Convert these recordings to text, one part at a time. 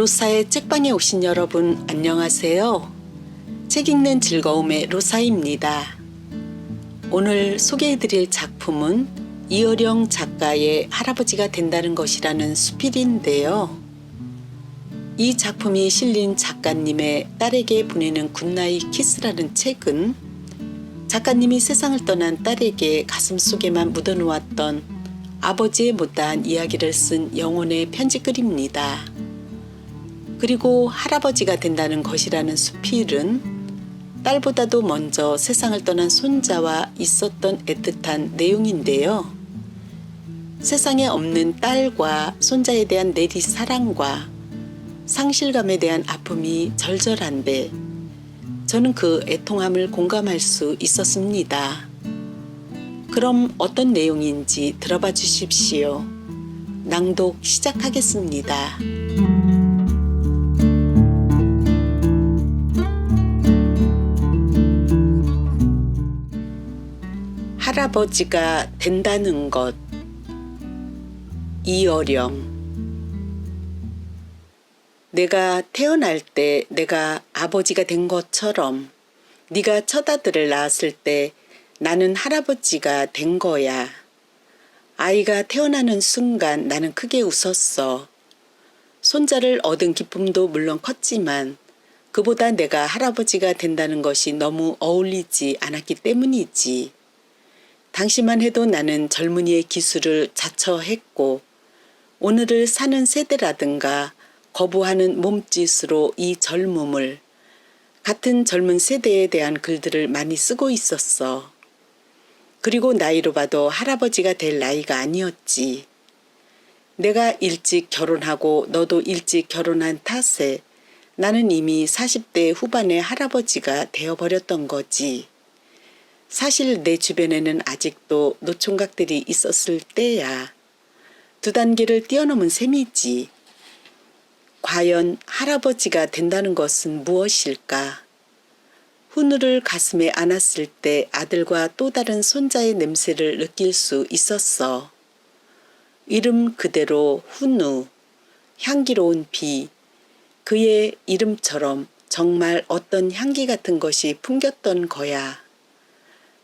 로사의 책방에 오신 여러분 안녕하세요. 책 읽는 즐거움의 로사입니다. 오늘 소개해드릴 작품은 이어령 작가의 할아버지가 된다는 것이라는 수필인데요. 이 작품이 실린 작가님의 딸에게 보내는 굿나잇 키스라는 책은 작가님이 세상을 떠난 딸에게 가슴속에만 묻어놓았던 아버지의 못다한 이야기를 쓴 영혼의 편지글입니다. 그리고 할아버지가 된다는 것이라는 수필은 딸보다도 먼저 세상을 떠난 손자와 있었던 애틋한 내용인데요. 세상에 없는 딸과 손자에 대한 내리 사랑과 상실감에 대한 아픔이 절절한데 저는 그 애통함을 공감할 수 있었습니다. 그럼 어떤 내용인지 들어봐 주십시오. 낭독 시작하겠습니다. 할아버지가 된다는 것. 이어령. 내가 태어날 때 내가 아버지가 된 것처럼 네가 첫 아들을 낳았을 때 나는 할아버지가 된 거야. 아이가 태어나는 순간 나는 크게 웃었어. 손자를 얻은 기쁨도 물론 컸지만 그보다 내가 할아버지가 된다는 것이 너무 어울리지 않았기 때문이지. 당시만 해도 나는 젊은이의 기술을 자처했고 오늘을 사는 세대라든가 거부하는 몸짓으로 이 젊음을 같은 젊은 세대에 대한 글들을 많이 쓰고 있었어. 그리고 나이로 봐도 할아버지가 될 나이가 아니었지. 내가 일찍 결혼하고 너도 일찍 결혼한 탓에 나는 이미 40대 후반의 할아버지가 되어버렸던 거지. 사실 내 주변에는 아직도 노총각들이 있었을 때야. 두 단계를 뛰어넘은 셈이지. 과연 할아버지가 된다는 것은 무엇일까? 훈우를 가슴에 안았을 때 아들과 또 다른 손자의 냄새를 느낄 수 있었어. 이름 그대로 훈우, 향기로운 비, 그의 이름처럼 정말 어떤 향기 같은 것이 풍겼던 거야.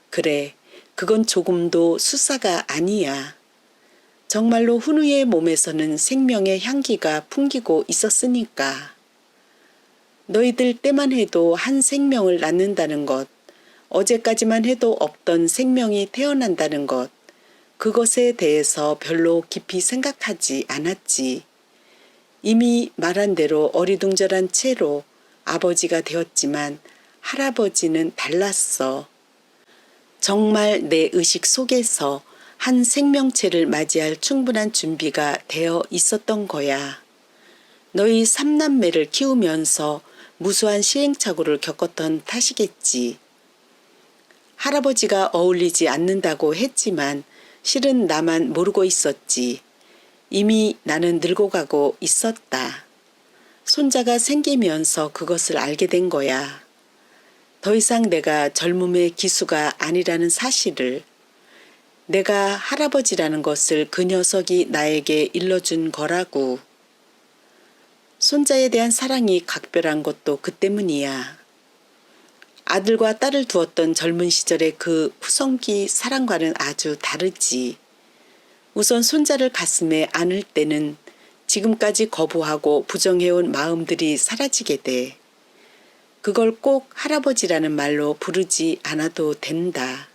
그래, 그건 조금도 수사가 아니야. 정말로 훈우의 몸에서는 생명의 향기가 풍기고 있었으니까. 너희들 때만 해도 한 생명을 낳는다는 것, 어제까지만 해도 없던 생명이 태어난다는 것, 그것에 대해서 별로 깊이 생각하지 않았지. 이미 말한 대로 어리둥절한 채로 아버지가 되었지만 할아버지는 달랐어. 정말 내 의식 속에서 한 생명체를 맞이할 충분한 준비가 되어 있었던 거야. 너희 삼남매를 키우면서 무수한 시행착오를 겪었던 탓이겠지. 할아버지가 어울리지 않는다고 했지만 실은 나만 모르고 있었지. 이미 나는 늙어가고 있었다. 손자가 생기면서 그것을 알게 된 거야. 더 이상 내가 젊음의 기수가 아니라는 사실을, 내가 할아버지라는 것을 그 녀석이 나에게 일러준 거라고. 손자에 대한 사랑이 각별한 것도 그 때문이야. 아들과 딸을 두었던 젊은 시절의 그 후성기 사랑과는 아주 다르지. 우선 손자를 가슴에 안을 때는 지금까지 거부하고 부정해온 마음들이 사라지게 돼. 그걸 꼭 할아버지라는 말로 부르지 않아도 된다.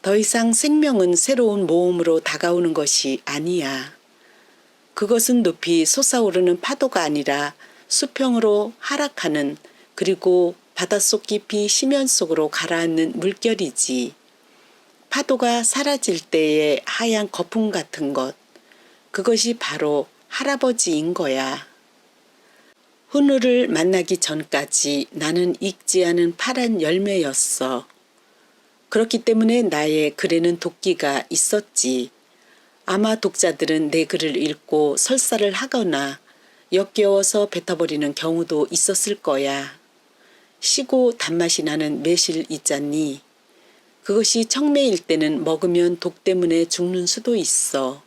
더 이상 생명은 새로운 모험으로 다가오는 것이 아니야. 그것은 높이 솟아오르는 파도가 아니라 수평으로 하락하는, 그리고 바닷속 깊이 심연 속으로 가라앉는 물결이지. 파도가 사라질 때의 하얀 거품 같은 것, 그것이 바로 할아버지인 거야. 훈우를 만나기 전까지 나는 익지 않은 파란 열매였어. 그렇기 때문에 나의 글에는 도끼가 있었지. 아마 독자들은 내 글을 읽고 설사를 하거나 역겨워서 뱉어버리는 경우도 있었을 거야. 시고 단맛이 나는 매실 있잖니. 그것이 청매일 때는 먹으면 독 때문에 죽는 수도 있어.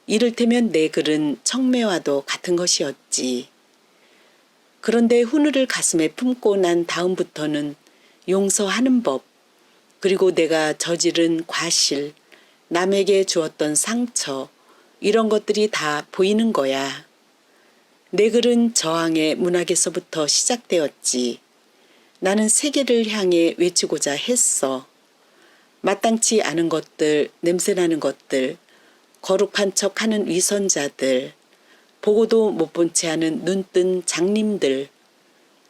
이를테면 내 글은 청매와도 같은 것이었지. 그런데 훈우를 가슴에 품고 난 다음부터는 용서하는 법, 그리고 내가 저지른 과실, 남에게 주었던 상처, 이런 것들이 다 보이는 거야. 내 글은 저항의 문학에서부터 시작되었지. 나는 세계를 향해 외치고자 했어. 마땅치 않은 것들, 냄새나는 것들, 거룩한 척하는 위선자들, 보고도 못 본 채 하는 눈뜬 장님들,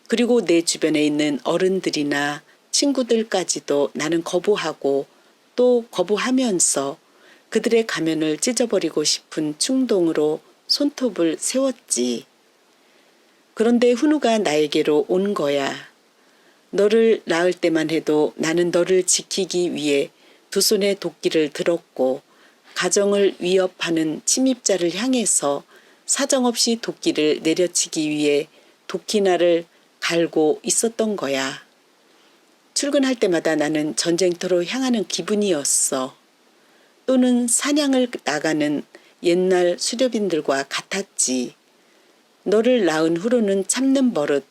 그리고 내 주변에 있는 어른들이나 친구들까지도 나는 거부하고 또 거부하면서 그들의 가면을 찢어버리고 싶은 충동으로 손톱을 세웠지. 그런데 훈우가 나에게로 온 거야. 너를 낳을 때만 해도 나는 너를 지키기 위해 두 손에 도끼를 들었고 가정을 위협하는 침입자를 향해서 사정없이 도끼를 내려치기 위해 도끼날을 갈고 있었던 거야. 출근할 때마다 나는 전쟁터로 향하는 기분이었어. 또는 사냥을 나가는 옛날 수렵인들과 같았지. 너를 낳은 후로는 참는 버릇,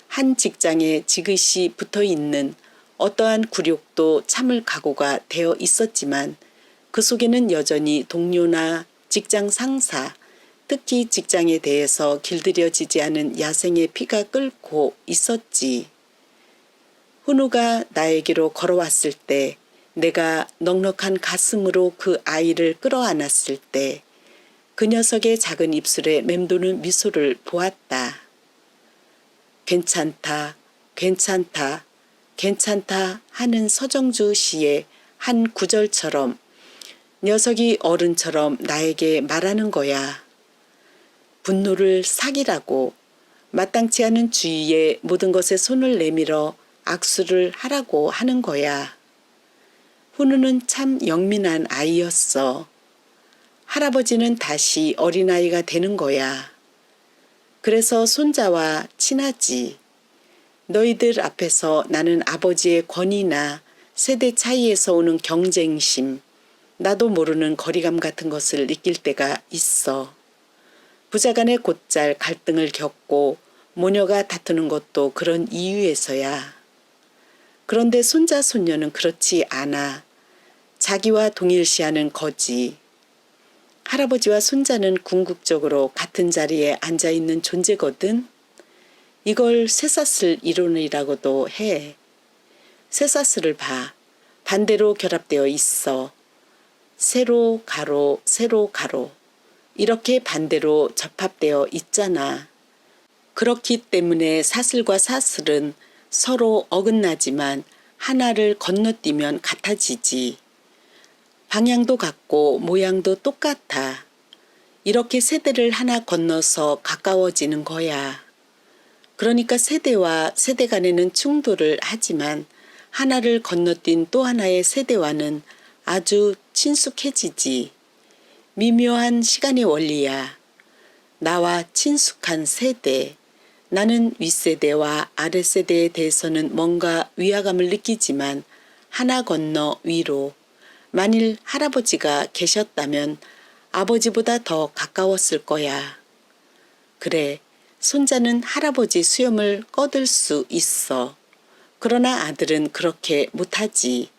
한 직장에 지그시 붙어있는 어떠한 굴욕도 참을 각오가 되어 있었지만 그 속에는 여전히 동료나 직장 상사, 특히 직장에 대해서 길들여지지 않은 야생의 피가 끓고 있었지. 훈우가 나에게로 걸어왔을 때, 내가 넉넉한 가슴으로 그 아이를 끌어안았을 때 그 녀석의 작은 입술에 맴도는 미소를 보았다. 괜찮다, 괜찮다, 괜찮다 하는 서정주 시의 한 구절처럼 녀석이 어른처럼 나에게 말하는 거야. 분노를 사기라고, 마땅치 않은 주위의 모든 것에 손을 내밀어 악수를 하라고 하는 거야. 훈우는 참 영민한 아이였어. 할아버지는 다시 어린아이가 되는 거야. 그래서 손자와 친하지. 너희들 앞에서 나는 아버지의 권위나 세대 차이에서 오는 경쟁심, 나도 모르는 거리감 같은 것을 느낄 때가 있어. 부자간의 곧잘 갈등을 겪고 모녀가 다투는 것도 그런 이유에서야. 그런데 손자 손녀는 그렇지 않아. 자기와 동일시하는 거지. 할아버지와 손자는 궁극적으로 같은 자리에 앉아있는 존재거든. 이걸 쇠사슬 이론이라고도 해. 쇠사슬을 봐. 반대로 결합되어 있어. 세로 가로 세로 가로 이렇게 반대로 접합되어 있잖아. 그렇기 때문에 사슬과 사슬은 서로 어긋나지만 하나를 건너뛰면 같아지지. 방향도 같고 모양도 똑같아. 이렇게 세대를 하나 건너서 가까워지는 거야. 그러니까 세대와 세대 간에는 충돌을 하지만 하나를 건너뛴 또 하나의 세대와는 아주 친숙해지지. 미묘한 시간의 원리야. 나와 친숙한 세대. 나는 윗세대와 아랫세대에 대해서는 뭔가 위화감을 느끼지만 하나 건너 위로. 만일 할아버지가 계셨다면 아버지보다 더 가까웠을 거야. 그래, 손자는 할아버지 수염을 꺼들 수 있어. 그러나 아들은 그렇게 못하지.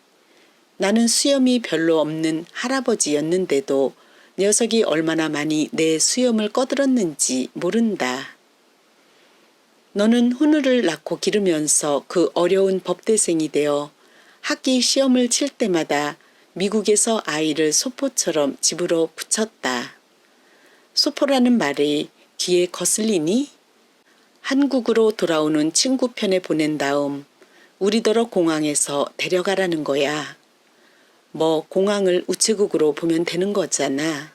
나는 수염이 별로 없는 할아버지였는데도 녀석이 얼마나 많이 내 수염을 꺼들었는지 모른다. 너는 훈우를 낳고 기르면서 그 어려운 법대생이 되어 학기 시험을 칠 때마다 미국에서 아이를 소포처럼 집으로 붙였다. 소포라는 말이 귀에 거슬리니? 한국으로 돌아오는 친구 편에 보낸 다음 우리더러 공항에서 데려가라는 거야. 뭐 공항을 우체국으로 보면 되는 거잖아.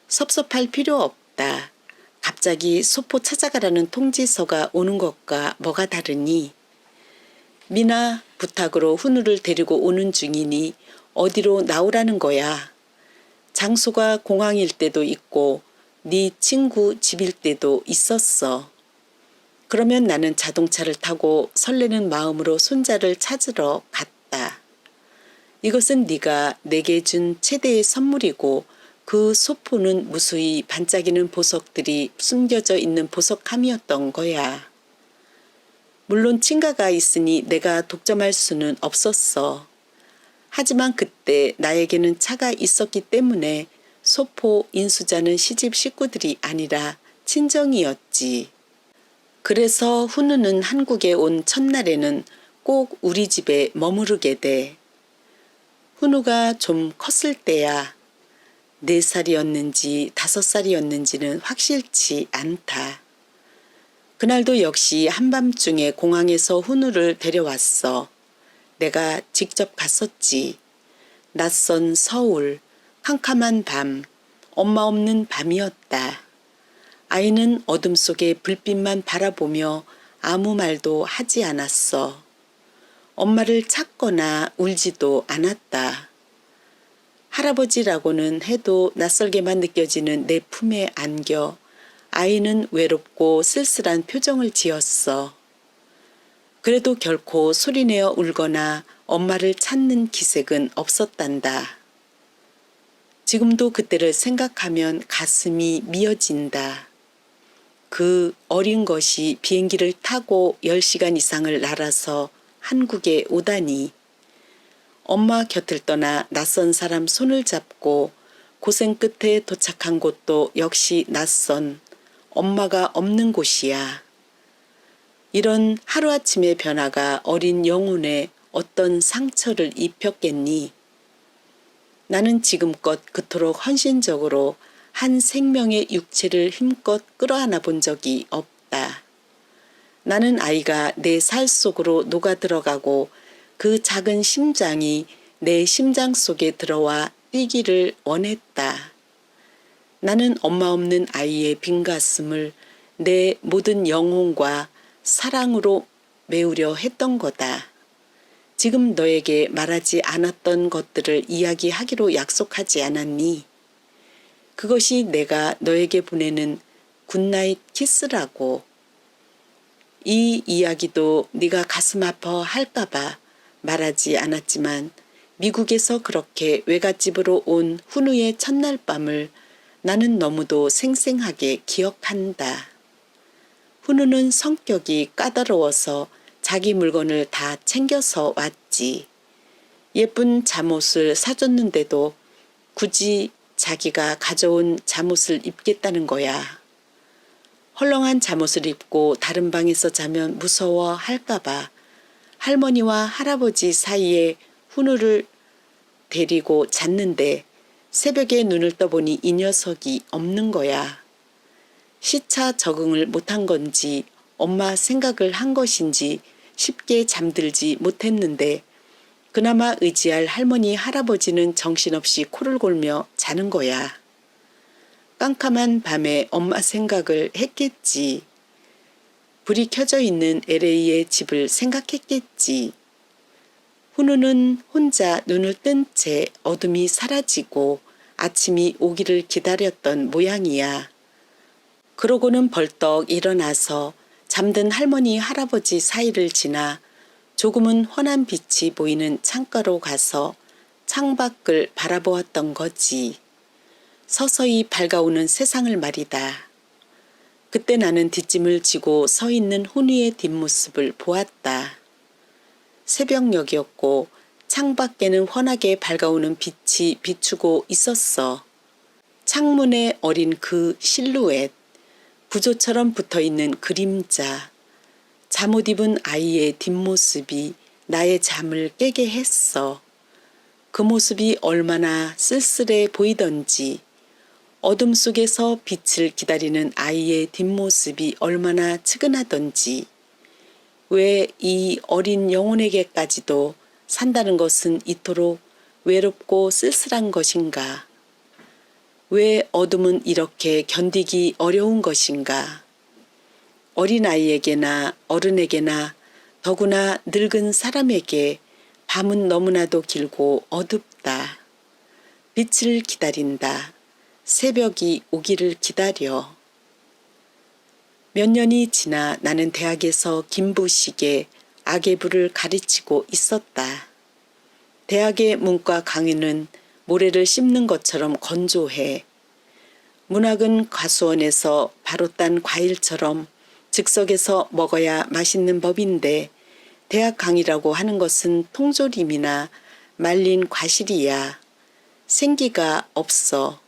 섭섭할 필요 없다. 갑자기 소포 찾아가라는 통지서가 오는 것과 뭐가 다르니? 미나 부탁으로 훈우를 데리고 오는 중이니 어디로 나오라는 거야. 장소가 공항일 때도 있고 네 친구 집일 때도 있었어. 그러면 나는 자동차를 타고 설레는 마음으로 손자를 찾으러 갔다. 이것은 네가 내게 준 최대의 선물이고 그 소포는 무수히 반짝이는 보석들이 숨겨져 있는 보석함이었던 거야. 물론 친가가 있으니 내가 독점할 수는 없었어. 하지만 그때 나에게는 차가 있었기 때문에 소포 인수자는 시집 식구들이 아니라 친정이었지. 그래서 훈우는 한국에 온 첫날에는 꼭 우리 집에 머무르게 돼. 훈우가 좀 컸을 때야. 4살이었는지 5살이었는지는 확실치 않다. 그날도 역시 한밤중에 공항에서 훈우를 데려왔어. 내가 직접 갔었지. 낯선 서울, 캄캄한 밤, 엄마 없는 밤이었다. 아이는 어둠 속에 불빛만 바라보며 아무 말도 하지 않았어. 엄마를 찾거나 울지도 않았다. 할아버지라고는 해도 낯설게만 느껴지는 내 품에 안겨 아이는 외롭고 쓸쓸한 표정을 지었어. 그래도 결코 소리내어 울거나 엄마를 찾는 기색은 없었단다. 지금도 그때를 생각하면 가슴이 미어진다. 그 어린 것이 비행기를 타고 10시간 이상을 날아서 한국에 오다니. 엄마 곁을 떠나 낯선 사람 손을 잡고 고생 끝에 도착한 곳도 역시 낯선 엄마가 없는 곳이야. 이런 하루아침의 변화가 어린 영혼에 어떤 상처를 입혔겠니? 나는 지금껏 그토록 헌신적으로 한 생명의 육체를 힘껏 끌어안아 본 적이 없다. 나는 아이가 내 살 속으로 녹아들어가고 그 작은 심장이 내 심장 속에 들어와 뛰기를 원했다. 나는 엄마 없는 아이의 빈 가슴을 내 모든 영혼과 사랑으로 메우려 했던 거다. 지금 너에게 말하지 않았던 것들을 이야기하기로 약속하지 않았니? 그것이 내가 너에게 보내는 굿나잇 키스라고. 이 이야기도 네가 가슴 아파 할까봐 말하지 않았지만 미국에서 그렇게 외갓집으로 온 훈우의 첫날 밤을 나는 너무도 생생하게 기억한다. 훈우는 성격이 까다로워서 자기 물건을 다 챙겨서 왔지. 예쁜 잠옷을 사줬는데도 굳이 자기가 가져온 잠옷을 입겠다는 거야. 헐렁한 잠옷을 입고 다른 방에서 자면 무서워 할까봐 할머니와 할아버지 사이에 훈우를 데리고 잤는데 새벽에 눈을 떠보니 이 녀석이 없는 거야. 시차 적응을 못한 건지 엄마 생각을 한 것인지 쉽게 잠들지 못했는데 그나마 의지할 할머니 할아버지는 정신없이 코를 골며 자는 거야. 깜깜한 밤에 엄마 생각을 했겠지. 불이 켜져 있는 LA의 집을 생각했겠지. 훈우는 혼자 눈을 뜬 채 어둠이 사라지고 아침이 오기를 기다렸던 모양이야. 그러고는 벌떡 일어나서 잠든 할머니 할아버지 사이를 지나 조금은 환한 빛이 보이는 창가로 가서 창밖을 바라보았던 거지. 서서히 밝아오는 세상을 말이다. 그때 나는 뒷짐을 지고 서 있는 훈우의 뒷모습을 보았다. 새벽녘이었고 창밖에는 환하게 밝아오는 빛이 비추고 있었어. 창문에 어린 그 실루엣, 구조처럼 붙어있는 그림자, 잠옷 입은 아이의 뒷모습이 나의 잠을 깨게 했어. 그 모습이 얼마나 쓸쓸해 보이던지, 어둠 속에서 빛을 기다리는 아이의 뒷모습이 얼마나 측은하던지, 왜 이 어린 영혼에게까지도 산다는 것은 이토록 외롭고 쓸쓸한 것인가? 왜 어둠은 이렇게 견디기 어려운 것인가? 어린아이에게나 어른에게나 더구나 늙은 사람에게 밤은 너무나도 길고 어둡다. 빛을 기다린다. 새벽이 오기를 기다려. 몇 년이 지나 나는 대학에서 김부식의 악의 불을 가르치고 있었다. 대학의 문과 강의는 모래를 씹는 것처럼 건조해. 문학은 과수원에서 바로 딴 과일처럼 즉석에서 먹어야 맛있는 법인데 대학 강의라고 하는 것은 통조림이나 말린 과실이야. 생기가 없어.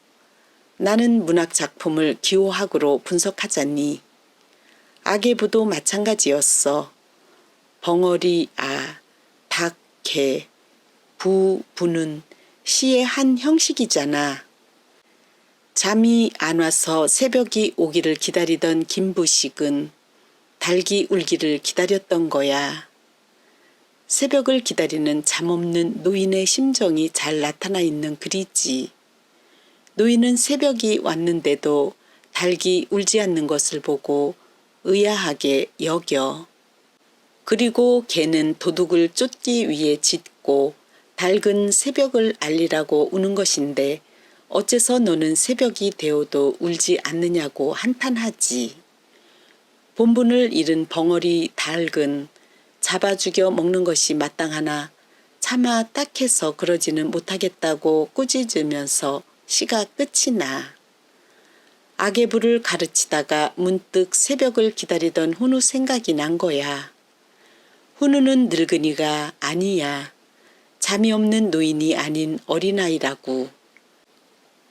나는 문학 작품을 기호학으로 분석하자니. 악의 부도 마찬가지였어. 벙어리, 닭, 개, 부는 시의 한 형식이잖아. 잠이 안 와서 새벽이 오기를 기다리던 김부식은 닭이 울기를 기다렸던 거야. 새벽을 기다리는 잠없는 노인의 심정이 잘 나타나 있는 글이지. 노인은 새벽이 왔는데도 닭이 울지 않는 것을 보고 의아하게 여겨. 그리고 개는 도둑을 쫓기 위해 짖고 닭은 새벽을 알리라고 우는 것인데 어째서 너는 새벽이 되어도 울지 않느냐고 한탄하지. 본분을 잃은 벙어리 닭은 잡아 죽여 먹는 것이 마땅하나 차마 딱해서 그러지는 못하겠다고 꾸짖으면서 시가 끝이 나. 악의 부를 가르치다가 문득 새벽을 기다리던 훈우 생각이 난 거야. 훈우는 늙은이가 아니야. 잠이 없는 노인이 아닌 어린아이라고.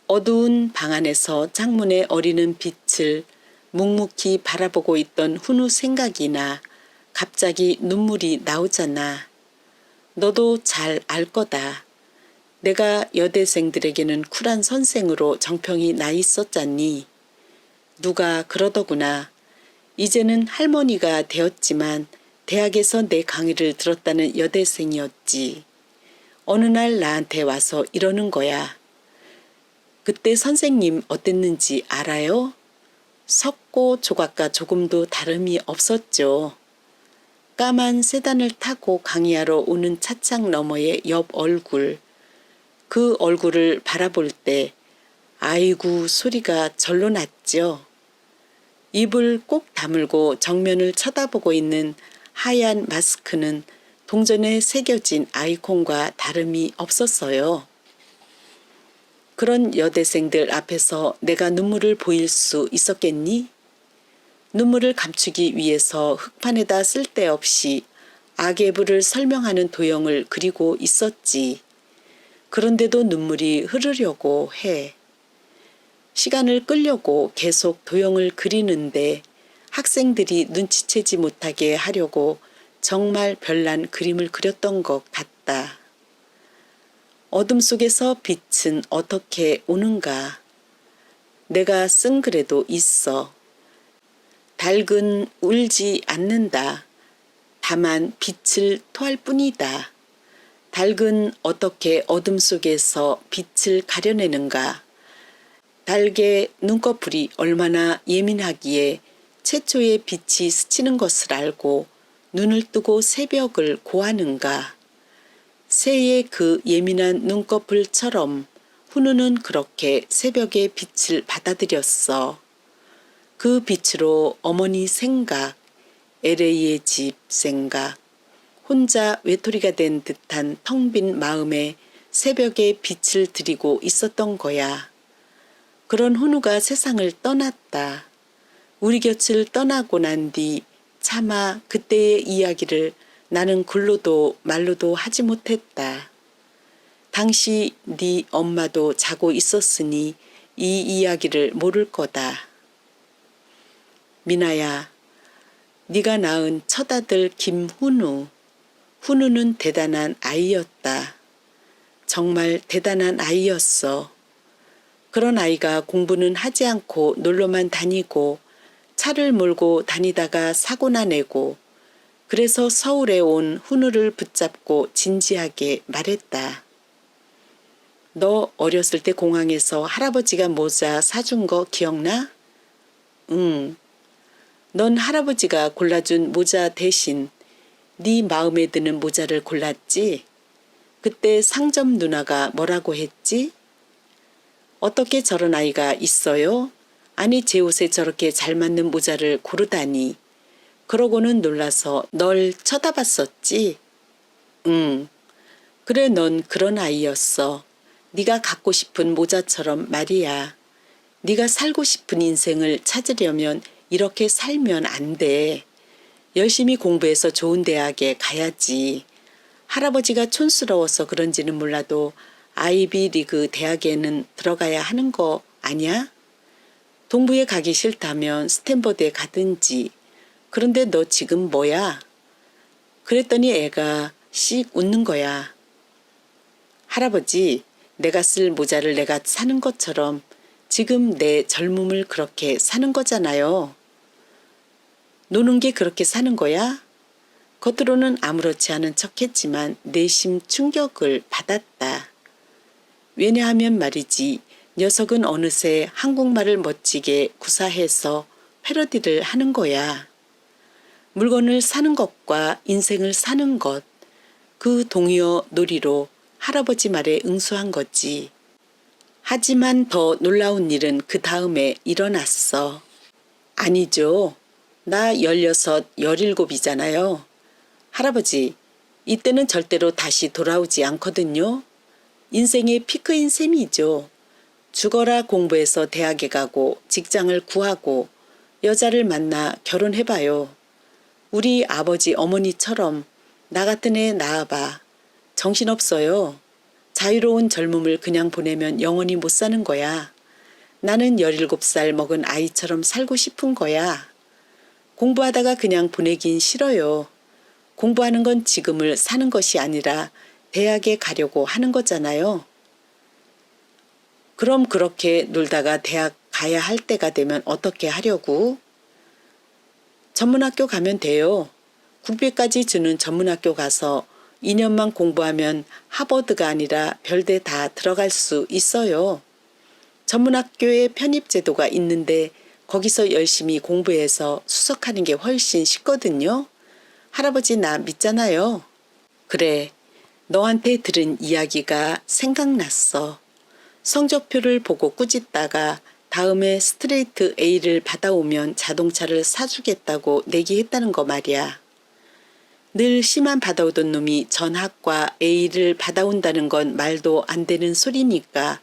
어두운 방 안에서 창문에 어리는 빛을 묵묵히 바라보고 있던 훈우 생각이 나 갑자기 눈물이 나오잖아. 너도 잘 알 거다. 내가 여대생들에게는 쿨한 선생으로 정평이 나 있었잖니. 누가 그러더구나. 이제는 할머니가 되었지만 대학에서 내 강의를 들었다는 여대생이었지. 어느 날 나한테 와서 이러는 거야. 그때 선생님 어땠는지 알아요? 석고 조각과 조금도 다름이 없었죠. 까만 세단을 타고 강의하러 오는 차창 너머의 옆 얼굴. 그 얼굴을 바라볼 때 아이고 소리가 절로 났죠. 입을 꼭 다물고 정면을 쳐다보고 있는 하얀 마스크는 동전에 새겨진 아이콘과 다름이 없었어요. 그런 여대생들 앞에서 내가 눈물을 보일 수 있었겠니? 눈물을 감추기 위해서 흑판에다 쓸데없이 악의 부를 설명하는 도형을 그리고 있었지. 그런데도 눈물이 흐르려고 해. 시간을 끌려고 계속 도형을 그리는데 학생들이 눈치채지 못하게 하려고 정말 별난 그림을 그렸던 것 같다. 어둠 속에서 빛은 어떻게 오는가? 내가 쓴 글에도 있어. 닭은 울지 않는다. 다만 빛을 토할 뿐이다. 닭은 어떻게 어둠 속에서 빛을 가려내는가? 닭의 눈꺼풀이 얼마나 예민하기에 최초의 빛이 스치는 것을 알고 눈을 뜨고 새벽을 고하는가? 새의 그 예민한 눈꺼풀처럼 훈우는 그렇게 새벽의 빛을 받아들였어. 그 빛으로 어머니 생각, LA의 집 생각, 혼자 외톨이가 된 듯한 텅 빈 마음에 새벽에 빛을 들이고 있었던 거야. 그런 훈우가 세상을 떠났다. 우리 곁을 떠나고 난 뒤 차마 그때의 이야기를 나는 글로도 말로도 하지 못했다. 당시 네 엄마도 자고 있었으니 이 이야기를 모를 거다. 미나야, 네가 낳은 첫 아들 김훈우. 훈우는 대단한 아이였다. 정말 대단한 아이였어. 그런 아이가 공부는 하지 않고 놀러만 다니고 차를 몰고 다니다가 사고나 내고 그래서 서울에 온 훈우를 붙잡고 진지하게 말했다. 너 어렸을 때 공항에서 할아버지가 모자 사준 거 기억나? 응. 넌 할아버지가 골라준 모자 대신 네 마음에 드는 모자를 골랐지? 그때 상점 누나가 뭐라고 했지? 어떻게 저런 아이가 있어요? 아니 제 옷에 저렇게 잘 맞는 모자를 고르다니. 그러고는 놀라서 널 쳐다봤었지? 응. 그래 넌 그런 아이였어. 네가 갖고 싶은 모자처럼 말이야. 네가 살고 싶은 인생을 찾으려면 이렇게 살면 안 돼. 열심히 공부해서 좋은 대학에 가야지. 할아버지가 촌스러워서 그런지는 몰라도 아이비리그 대학에는 들어가야 하는 거 아니야? 동부에 가기 싫다면 스탠퍼드에 가든지. 그런데 너 지금 뭐야? 그랬더니 애가 씩 웃는 거야. 할아버지, 내가 쓸 모자를 내가 사는 것처럼 지금 내 젊음을 그렇게 사는 거잖아요. 노는 게 그렇게 사는 거야? 겉으로는 아무렇지 않은 척했지만 내심 충격을 받았다. 왜냐하면 말이지, 녀석은 어느새 한국말을 멋지게 구사해서 패러디를 하는 거야. 물건을 사는 것과 인생을 사는 것, 그 동의어 놀이로 할아버지 말에 응수한 거지. 하지만 더 놀라운 일은 그 다음에 일어났어. 아니죠. 나 16, 17이잖아요. 할아버지, 이때는 절대로 다시 돌아오지 않거든요. 인생의 피크인 셈이죠. 죽어라 공부해서 대학에 가고 직장을 구하고 여자를 만나 결혼해봐요. 우리 아버지 어머니처럼 나 같은 애 낳아봐. 정신없어요. 자유로운 젊음을 그냥 보내면 영원히 못 사는 거야. 나는 17살 먹은 아이처럼 살고 싶은 거야. 공부하다가 그냥 보내긴 싫어요. 공부하는 건 지금을 사는 것이 아니라 대학에 가려고 하는 거잖아요. 그럼 그렇게 놀다가 대학 가야 할 때가 되면 어떻게 하려고? 전문학교 가면 돼요. 국비까지 주는 전문학교 가서 2년만 공부하면 하버드가 아니라 별대 다 들어갈 수 있어요. 전문학교에 편입제도가 있는데 거기서 열심히 공부해서 수석하는 게 훨씬 쉽거든요. 할아버지 나 믿잖아요. 그래, 너한테 들은 이야기가 생각났어. 성적표를 보고 꾸짖다가 다음에 스트레이트 A를 받아오면 자동차를 사주겠다고 내기했다는 거 말이야. 늘 C만 받아오던 놈이 전학과 A를 받아온다는 건 말도 안 되는 소리니까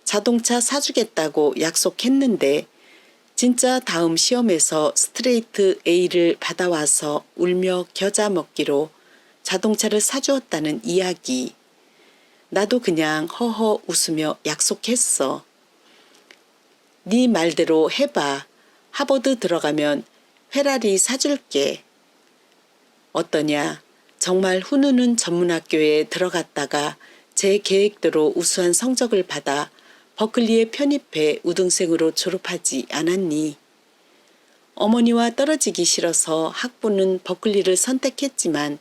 자동차 사주겠다고 약속했는데 진짜 다음 시험에서 스트레이트 A를 받아와서 울며 겨자 먹기로 자동차를 사주었다는 이야기. 나도 그냥 허허 웃으며 약속했어. 네 말대로 해봐. 하버드 들어가면 페라리 사줄게. 어떠냐? 정말 훈우는 전문학교에 들어갔다가 제 계획대로 우수한 성적을 받아 버클리에 편입해 우등생으로 졸업하지 않았니? 어머니와 떨어지기 싫어서 학부는 버클리를 선택했지만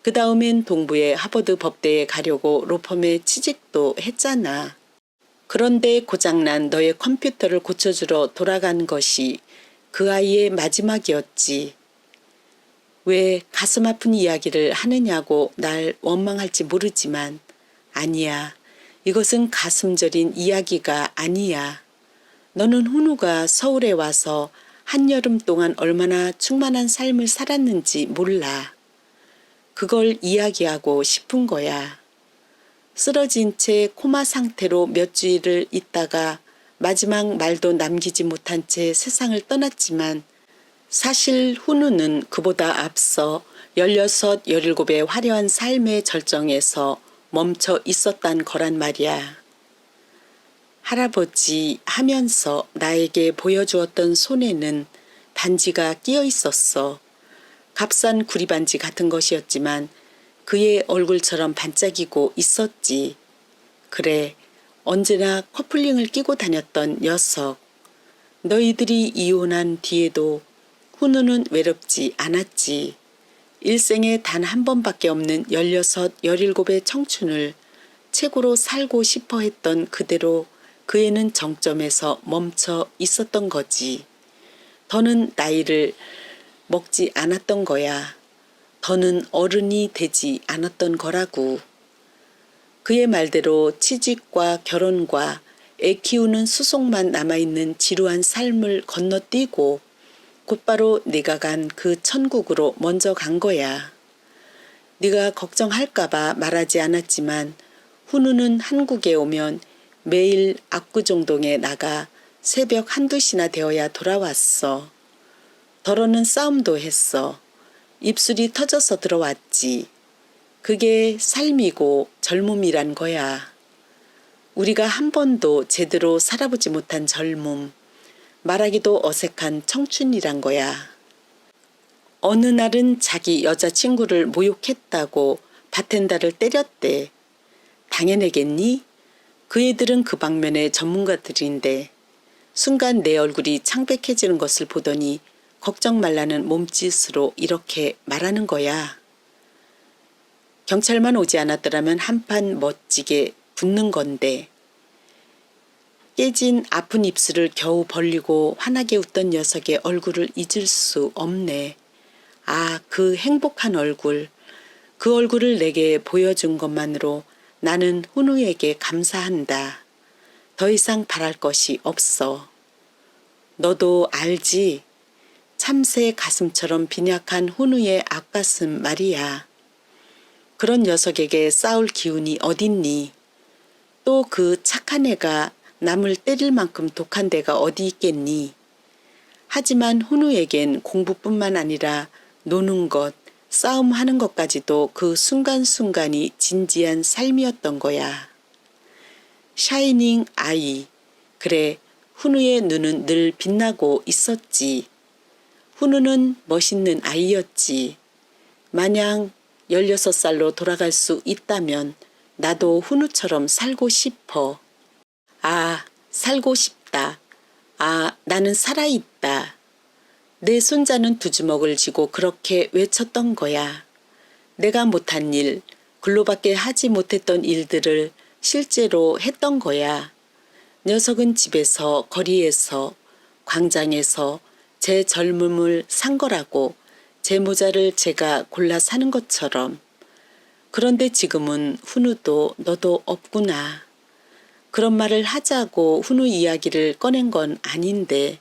그 다음엔 동부의 하버드 법대에 가려고 로펌에 취직도 했잖아. 그런데 고장난 너의 컴퓨터를 고쳐주러 돌아간 것이 그 아이의 마지막이었지. 왜 가슴 아픈 이야기를 하느냐고 날 원망할지 모르지만 아니야. 이것은 가슴 저린 이야기가 아니야. 너는 훈우가 서울에 와서 한여름 동안 얼마나 충만한 삶을 살았는지 몰라. 그걸 이야기하고 싶은 거야. 쓰러진 채 코마 상태로 몇 주일을 있다가 마지막 말도 남기지 못한 채 세상을 떠났지만 사실 훈우는 그보다 앞서 16, 17의 화려한 삶의 절정에서 멈춰 있었단 거란 말이야. 할아버지 하면서 나에게 보여주었던 손에는 반지가 끼어 있었어. 값싼 구리반지 같은 것이었지만 그의 얼굴처럼 반짝이고 있었지. 그래, 언제나 커플링을 끼고 다녔던 녀석. 너희들이 이혼한 뒤에도 훈우는 외롭지 않았지. 일생에 단 한 번밖에 없는 16, 17의 청춘을 최고로 살고 싶어 했던 그대로 그 애는 정점에서 멈춰 있었던 거지. 더는 나이를 먹지 않았던 거야. 더는 어른이 되지 않았던 거라고. 그의 말대로 취직과 결혼과 애 키우는 수속만 남아있는 지루한 삶을 건너뛰고 곧바로 네가 간 그 천국으로 먼저 간 거야. 네가 걱정할까봐 말하지 않았지만 훈우는 한국에 오면 매일 압구정동에 나가 새벽 한두 시나 되어야 돌아왔어. 더러는 싸움도 했어. 입술이 터져서 들어왔지. 그게 삶이고 젊음이란 거야. 우리가 한 번도 제대로 살아보지 못한 젊음, 말하기도 어색한 청춘이란 거야. 어느 날은 자기 여자친구를 모욕했다고 바텐더를 때렸대. 당연하겠니? 그 애들은 그 방면의 전문가들인데 순간 내 얼굴이 창백해지는 것을 보더니 걱정 말라는 몸짓으로 이렇게 말하는 거야. 경찰만 오지 않았더라면 한판 멋지게 붙는 건데. 깨진 아픈 입술을 겨우 벌리고 환하게 웃던 녀석의 얼굴을 잊을 수 없네. 아, 그 행복한 얼굴. 그 얼굴을 내게 보여준 것만으로 나는 훈우에게 감사한다. 더 이상 바랄 것이 없어. 너도 알지? 참새 가슴처럼 빈약한 훈우의 앞가슴 말이야. 그런 녀석에게 싸울 기운이 어딨니? 또 그 착한 애가 남을 때릴 만큼 독한 데가 어디 있겠니? 하지만 훈우에겐 공부뿐만 아니라 노는 것, 싸움하는 것까지도 그 순간순간이 진지한 삶이었던 거야. 샤이닝 아이. 그래, 훈우의 눈은 늘 빛나고 있었지. 훈우는 멋있는 아이였지. 만약 16살로 돌아갈 수 있다면 나도 훈우처럼 살고 싶어. 아, 살고 싶다. 아, 나는 살아있다. 내 손자는 두 주먹을 쥐고 그렇게 외쳤던 거야. 내가 못한 일, 글로밖에 하지 못했던 일들을 실제로 했던 거야. 녀석은 집에서, 거리에서, 광장에서 제 젊음을 산 거라고 제 모자를 제가 골라 사는 것처럼. 그런데 지금은 훈우도 너도 없구나. 그런 말을 하자고 훈우 이야기를 꺼낸 건 아닌데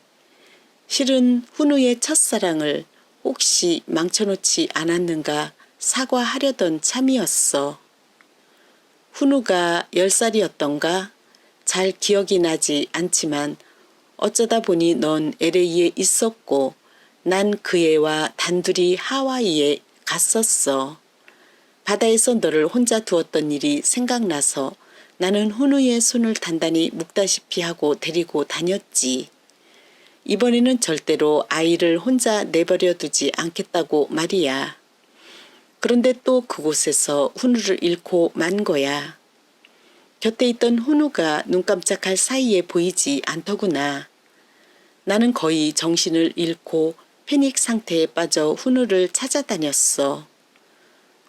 실은 훈우의 첫사랑을 혹시 망쳐놓지 않았는가 사과하려던 참이었어. 훈우가 10살이었던가 잘 기억이 나지 않지만 어쩌다 보니 넌 LA에 있었고 난 그 애와 단둘이 하와이에 갔었어. 바다에서 너를 혼자 두었던 일이 생각나서 나는 훈우의 손을 단단히 묶다시피 하고 데리고 다녔지. 이번에는 절대로 아이를 혼자 내버려 두지 않겠다고 말이야. 그런데 또 그곳에서 훈우를 잃고 만 거야. 곁에 있던 훈우가 눈 깜짝할 사이에 보이지 않더구나. 나는 거의 정신을 잃고 패닉 상태에 빠져 훈우를 찾아다녔어.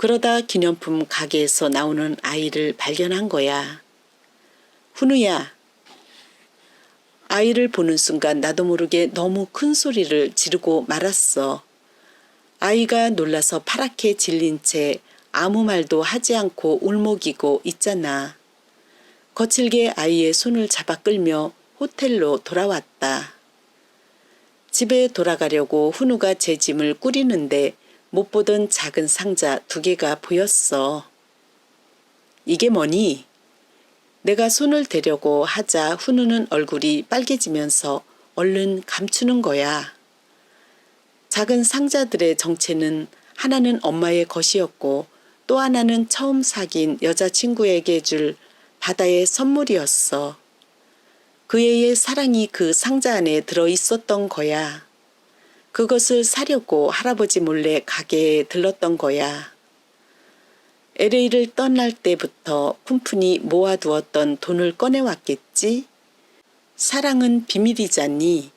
그러다 기념품 가게에서 나오는 아이를 발견한 거야. 훈우야. 아이를 보는 순간 나도 모르게 너무 큰 소리를 지르고 말았어. 아이가 놀라서 파랗게 질린 채 아무 말도 하지 않고 울먹이고 있잖아. 거칠게 아이의 손을 잡아 끌며 호텔로 돌아왔다. 집에 돌아가려고 훈우가 제 짐을 꾸리는데 못 보던 작은 상자 2개가 보였어. 이게 뭐니? 내가 손을 대려고 하자 훈우는 얼굴이 빨개지면서 얼른 감추는 거야. 작은 상자들의 정체는 하나는 엄마의 것이었고 또 하나는 처음 사귄 여자친구에게 줄 바다의 선물이었어. 그 애의 사랑이 그 상자 안에 들어있었던 거야. 그것을 사려고 할아버지 몰래 가게에 들렀던 거야. LA를 떠날 때부터 푼푼히 모아두었던 돈을 꺼내왔겠지? 사랑은 비밀이잖니.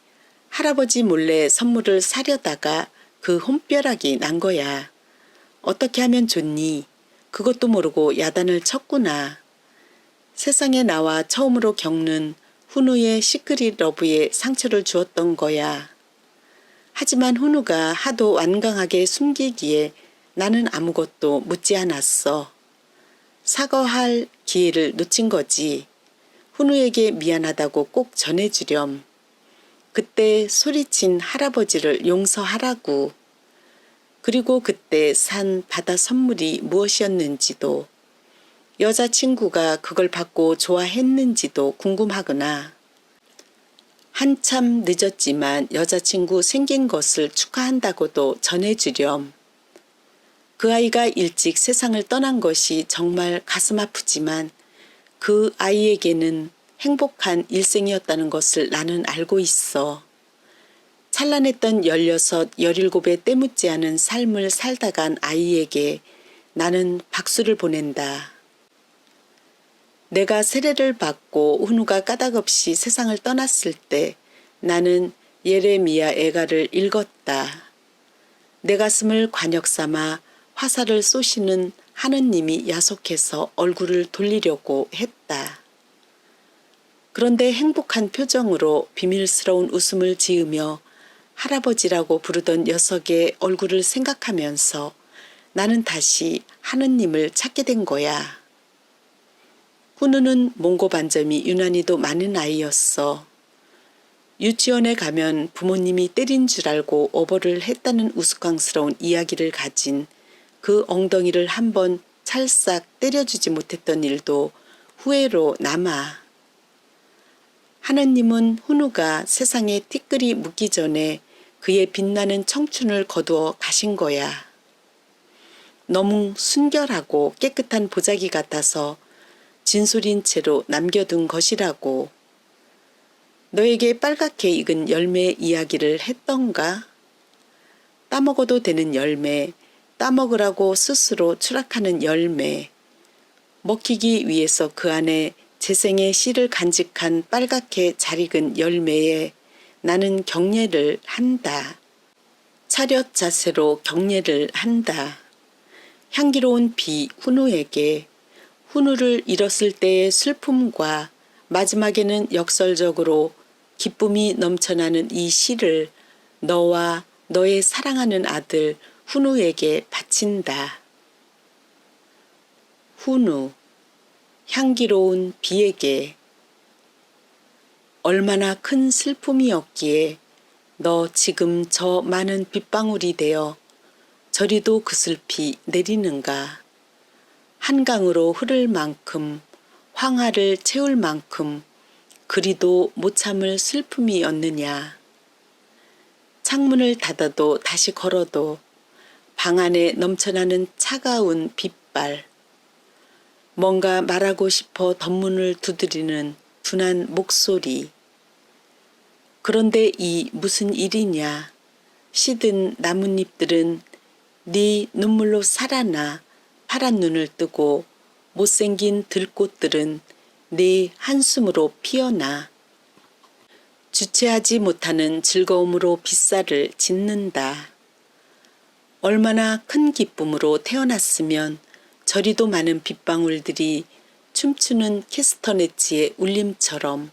할아버지 몰래 선물을 사려다가 그 혼벼락이 난 거야. 어떻게 하면 좋니? 그것도 모르고 야단을 쳤구나. 세상에 나와 처음으로 겪는 훈우의 시크릿 러브에 상처를 주었던 거야. 하지만 훈우가 하도 완강하게 숨기기에 나는 아무것도 묻지 않았어. 사과할 기회를 놓친 거지. 훈우에게 미안하다고 꼭 전해주렴. 그때 소리친 할아버지를 용서하라고. 그리고 그때 산 바다 선물이 무엇이었는지도. 여자친구가 그걸 받고 좋아했는지도 궁금하구나. 한참 늦었지만 여자친구 생긴 것을 축하한다고도 전해주렴. 그 아이가 일찍 세상을 떠난 것이 정말 가슴 아프지만 그 아이에게는 행복한 일생이었다는 것을 나는 알고 있어. 찬란했던 16, 17에 때묻지 않은 삶을 살다 간 아이에게 나는 박수를 보낸다. 내가 세례를 받고 훈우가 까닭없이 세상을 떠났을 때 나는 예레미야 애가를 읽었다. 내 가슴을 관역 삼아 화살을 쏘시는 하느님이 야속해서 얼굴을 돌리려고 했다. 그런데 행복한 표정으로 비밀스러운 웃음을 지으며 할아버지라고 부르던 녀석의 얼굴을 생각하면서 나는 다시 하느님을 찾게 된 거야. 훈우는 몽고 반점이 유난히도 많은 아이였어. 유치원에 가면 부모님이 때린 줄 알고 오버를 했다는 우스꽝스러운 이야기를 가진 그 엉덩이를 한번 찰싹 때려주지 못했던 일도 후회로 남아. 하느님은 훈우가 세상에 티끌이 묻기 전에 그의 빛나는 청춘을 거두어 가신 거야. 너무 순결하고 깨끗한 보자기 같아서 진솔인 채로 남겨둔 것이라고. 너에게 빨갛게 익은 열매 이야기를 했던가? 따먹어도 되는 열매, 따먹으라고 스스로 추락하는 열매. 먹히기 위해서 그 안에 재생의 씨를 간직한 빨갛게 잘 익은 열매에 나는 경례를 한다. 차렷 자세로 경례를 한다. 향기로운 비 훈우에게 훈우를 잃었을 때의 슬픔과 마지막에는 역설적으로 기쁨이 넘쳐나는 이 시를 너와 너의 사랑하는 아들 훈우에게 바친다. 훈우, 향기로운 비에게 얼마나 큰 슬픔이었기에 너 지금 저 많은 빗방울이 되어 저리도 그 슬피 내리는가. 한강으로 흐를 만큼 황하를 채울 만큼 그리도 못 참을 슬픔이었느냐. 창문을 닫아도 다시 걸어도 방 안에 넘쳐나는 차가운 빗발. 뭔가 말하고 싶어 덧문을 두드리는 둔한 목소리. 그런데 이 무슨 일이냐. 시든 나뭇잎들은 네 눈물로 살아나 파란 눈을 뜨고 못생긴 들꽃들은 네 한숨으로 피어나 주체하지 못하는 즐거움으로 빗살을 짓는다. 얼마나 큰 기쁨으로 태어났으면 저리도 많은 빗방울들이 춤추는 캐스터네치의 울림처럼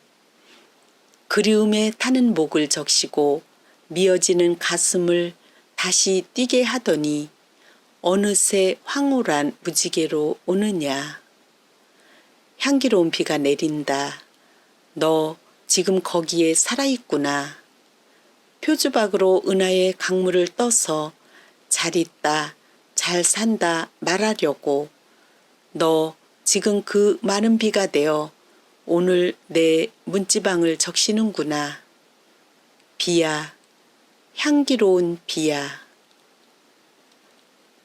그리움에 타는 목을 적시고 미어지는 가슴을 다시 뛰게 하더니 어느새 황홀한 무지개로 오느냐. 향기로운 비가 내린다. 너 지금 거기에 살아있구나. 표주박으로 은하의 강물을 떠서 잘 있다, 잘 산다 말하려고. 너 지금 그 많은 비가 되어 오늘 내 문지방을 적시는구나. 비야, 향기로운 비야.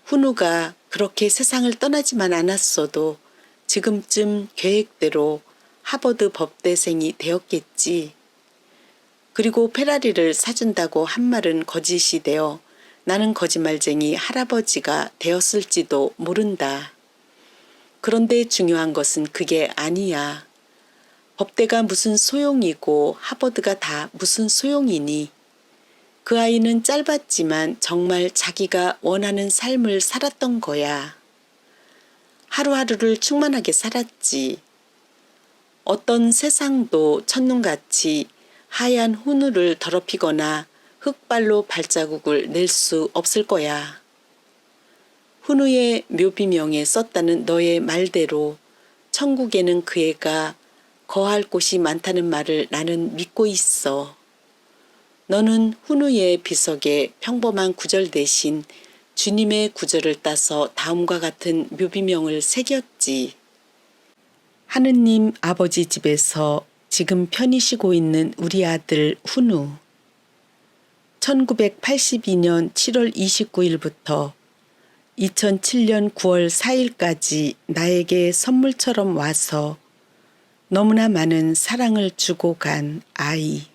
훈우가 그렇게 세상을 떠나지만 않았어도 지금쯤 계획대로 하버드 법대생이 되었겠지. 그리고 페라리를 사준다고 한 말은 거짓이 되어 나는 거짓말쟁이 할아버지가 되었을지도 모른다. 그런데 중요한 것은 그게 아니야. 법대가 무슨 소용이고 하버드가 다 무슨 소용이니. 그 아이는 짧았지만 정말 자기가 원하는 삶을 살았던 거야. 하루하루를 충만하게 살았지. 어떤 세상도 첫눈같이 하얀 훈우를 더럽히거나 흙발로 발자국을 낼 수 없을 거야. 훈우의 묘비명에 썼다는 너의 말대로 천국에는 그 애가 거할 곳이 많다는 말을 나는 믿고 있어. 너는 훈우의 비석에 평범한 구절 대신 주님의 구절을 따서 다음과 같은 묘비명을 새겼지. 하느님 아버지 집에서 지금 편히 쉬고 있는 우리 아들 훈우. 1982년 7월 29일부터 2007년 9월 4일까지 나에게 선물처럼 와서 너무나 많은 사랑을 주고 간 아이.